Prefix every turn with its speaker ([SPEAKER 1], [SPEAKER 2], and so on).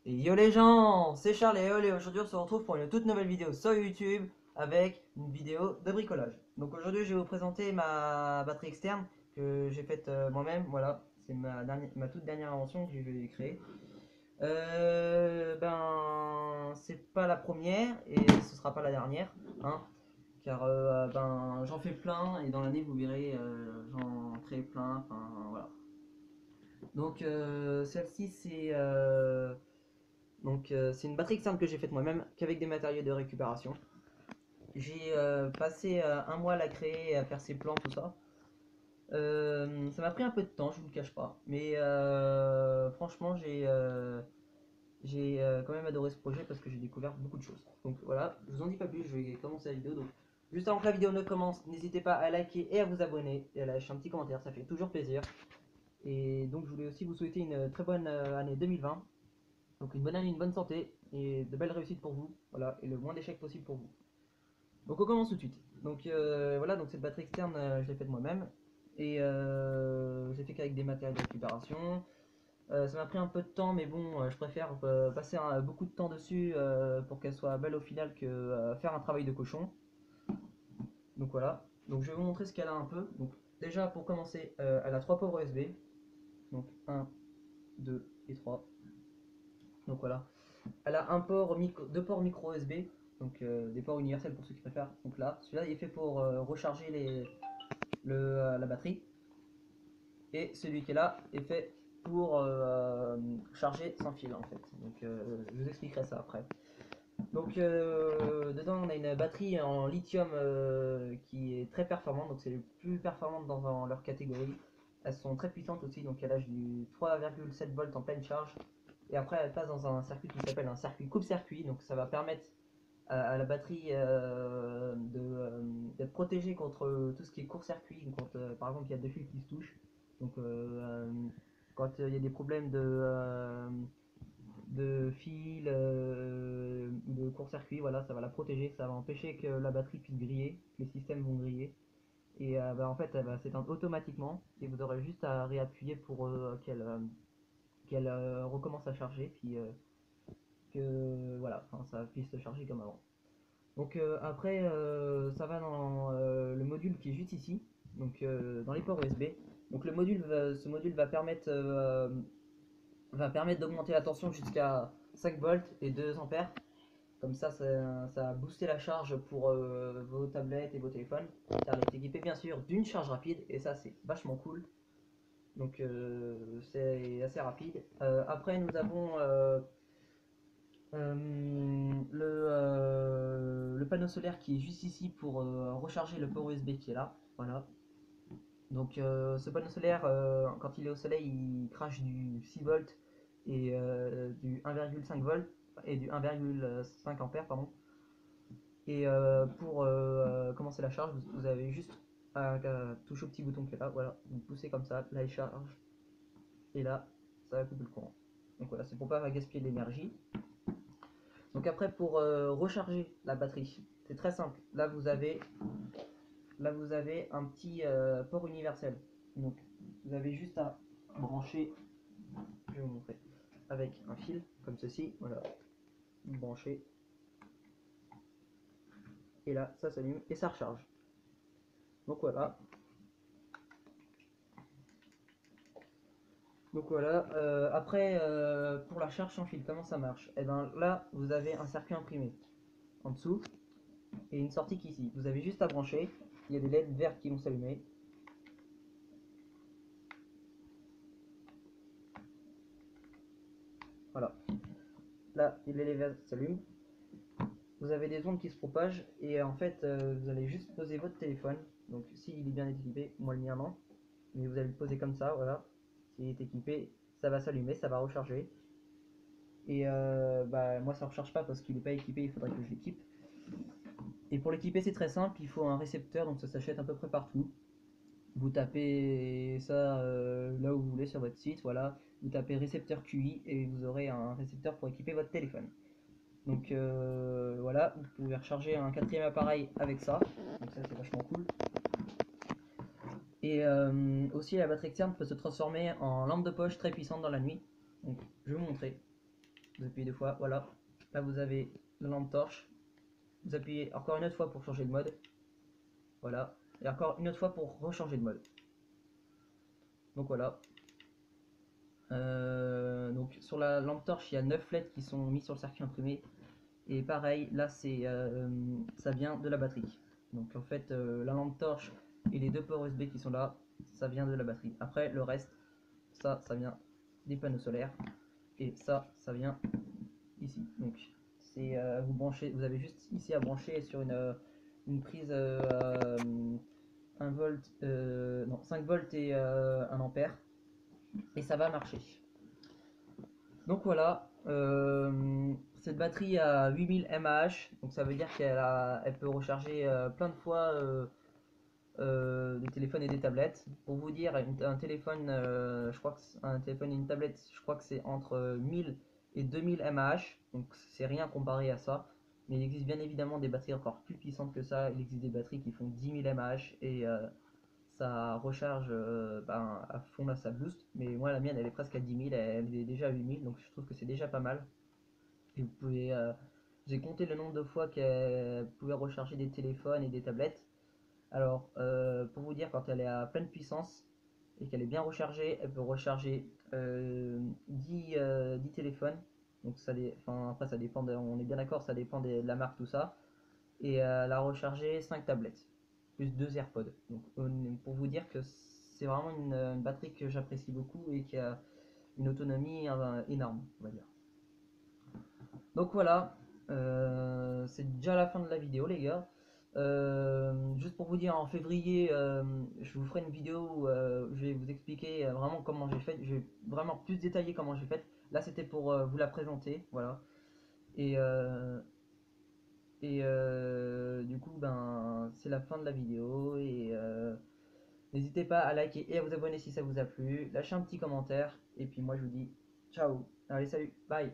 [SPEAKER 1] Et yo les gens, c'est Charles et Ol et aujourd'hui on se retrouve pour une toute nouvelle vidéo sur YouTube avec une vidéo de bricolage. Donc aujourd'hui je vais vous présenter ma batterie externe que j'ai faite moi-même, voilà, c'est ma toute dernière invention que j'ai créée. C'est pas la première et ce sera pas la dernière, hein, car j'en fais plein et dans l'année vous verrez j'en crée plein, enfin voilà. Donc celle-ci c'est une batterie externe que j'ai faite moi-même, qu'avec des matériaux de récupération. J'ai passé un mois à la créer, à faire ses plans, tout ça. Ça m'a pris un peu de temps, je vous le cache pas. Mais franchement, j'ai quand même adoré ce projet parce que j'ai découvert beaucoup de choses. Donc voilà, je vous en dis pas plus, je vais commencer la vidéo. Donc, juste avant que la vidéo ne commence, n'hésitez pas à liker et à vous abonner et à lâcher un petit commentaire, ça fait toujours plaisir. Et donc je voulais aussi vous souhaiter une très bonne année 2020. Donc une bonne année, une bonne santé et de belles réussites pour vous, voilà, et le moins d'échecs possible pour vous. Donc on commence tout de suite. Donc voilà, donc cette batterie externe, je l'ai faite moi-même et je l'ai fait qu'avec des matériaux de récupération. Ça m'a pris un peu de temps, mais bon, je préfère passer beaucoup de temps dessus pour qu'elle soit belle au final que faire un travail de cochon. Donc voilà. Donc je vais vous montrer ce qu'elle a un peu. Donc déjà pour commencer, elle a 3 ports USB. Donc un, 2 et 3. Donc voilà. Elle a deux ports micro USB, donc des ports universels pour ceux qui préfèrent. Donc là, celui-là il est fait pour recharger la batterie, et celui qui est là est fait pour charger sans fil en fait. Donc je vous expliquerai ça après. Donc dedans on a une batterie en lithium qui est très performante, donc c'est les plus performantes dans leur catégorie. Elles sont très puissantes aussi, donc elles lâchent du 3,7 volts en pleine charge. Et après elle passe dans un circuit qui s'appelle un circuit coupe-circuit, donc ça va permettre à la batterie d'être protégée contre tout ce qui est court-circuit, quand par exemple il y a deux fils qui se touchent. Donc quand il y a des problèmes de fil, de court-circuit, voilà, ça va la protéger, ça va empêcher que la batterie puisse griller, que les systèmes vont griller. Et en fait, elle va s'éteindre automatiquement et vous aurez juste à réappuyer pour qu'elle recommence à charger, puis que voilà, enfin, ça puisse se charger comme avant. Donc après, ça va dans le module qui est juste ici, donc dans les ports USB. Donc ce module va permettre d'augmenter la tension jusqu'à 5 volts et 2 ampères. Comme ça va booster la charge pour vos tablettes et vos téléphones. Elle est équipée bien sûr d'une charge rapide et ça c'est vachement cool. Donc c'est assez rapide. Après nous avons le panneau solaire qui est juste ici pour recharger le port USB qui est là. Voilà. Donc ce panneau solaire, quand il est au soleil, il crache du 6 volts et du 1,5 volts et du 1,5 ampères, pardon. Et pour commencer la charge, vous avez juste à toucher au petit bouton qui est là, voilà, vous poussez comme ça, là il charge, et là ça va couper le courant. Donc voilà, c'est pour pas gaspiller de l'énergie. Donc après pour recharger la batterie, c'est très simple. Là vous avez un petit port universel. Donc vous avez juste à brancher, je vais vous montrer, avec un fil comme ceci, voilà, vous branchez, et là ça s'allume et ça recharge. Donc voilà. Donc voilà, après pour la charge sans fil, comment ça marche? Et bien là vous avez un circuit imprimé en dessous et une sortie qui ici. Vous avez juste à brancher, il y a des LED vertes qui vont s'allumer. Voilà, là les LED vertes s'allument. Vous avez des ondes qui se propagent et en fait vous allez juste poser votre téléphone. Donc s'il est bien équipé, moi le mien non, mais vous allez le poser comme ça, voilà. S'il est équipé, ça va s'allumer, ça va recharger. Et moi ça ne recharge pas parce qu'il n'est pas équipé, il faudrait que je l'équipe. Et pour l'équiper c'est très simple, il faut un récepteur, donc ça s'achète à peu près partout. Vous tapez ça là où vous voulez sur votre site, voilà. Vous tapez récepteur QI et vous aurez un récepteur pour équiper votre téléphone. Donc voilà, vous pouvez recharger un quatrième appareil avec ça, donc ça c'est vachement cool. Et aussi la batterie externe peut se transformer en lampe de poche très puissante dans la nuit. Donc je vais vous montrer. Vous appuyez deux fois, voilà. Là vous avez la lampe torche. Vous appuyez encore une autre fois pour changer de mode. Voilà. Et encore une autre fois pour rechanger de mode. Donc voilà. Donc sur la lampe torche, il y a 9 LED qui sont mis sur le circuit imprimé. Et pareil, là ça vient de la batterie. Donc en fait, la lampe torche et les deux ports USB qui sont là, ça vient de la batterie. Après, le reste, ça vient des panneaux solaires. Et ça vient ici. Donc c'est vous branchez, vous avez juste ici à brancher sur une prise 1 volt, non 5 volts et 1 ampère. Et ça va marcher. Donc voilà, cette batterie a 8000 mAh, donc ça veut dire elle peut recharger plein de fois des téléphones et des tablettes. Pour vous dire, un téléphone, je crois que un téléphone et une tablette, je crois que c'est entre 1000 et 2000 mAh, donc c'est rien comparé à ça. Mais il existe bien évidemment des batteries encore plus puissantes que ça. Il existe des batteries qui font 10 000 mAh et ça recharge à fond là, ça booste. Mais moi, la mienne, elle est presque à 10 000, elle est déjà à 8000, donc je trouve que c'est déjà pas mal. Et vous pouvez, j'ai compté le nombre de fois qu'elle pouvait recharger des téléphones et des tablettes. Alors, pour vous dire, quand elle est à pleine puissance et qu'elle est bien rechargée, elle peut recharger 10 téléphones. Donc après ça dépend, on est bien d'accord, ça dépend de la marque, tout ça. Et elle a rechargé 5 tablettes, plus 2 AirPods. Donc pour vous dire que c'est vraiment une batterie que j'apprécie beaucoup et qui a une autonomie énorme, on va dire. Donc voilà, c'est déjà la fin de la vidéo les gars. Juste pour vous dire, en février, je vous ferai une vidéo où je vais vous expliquer vraiment comment j'ai fait. Je vais vraiment plus détailler comment j'ai fait. Là, c'était pour vous la présenter, voilà. Et, du coup, ben, c'est la fin de la vidéo. Et n'hésitez pas à liker et à vous abonner si ça vous a plu. Lâchez un petit commentaire. Et puis moi, je vous dis ciao. Allez, salut, bye.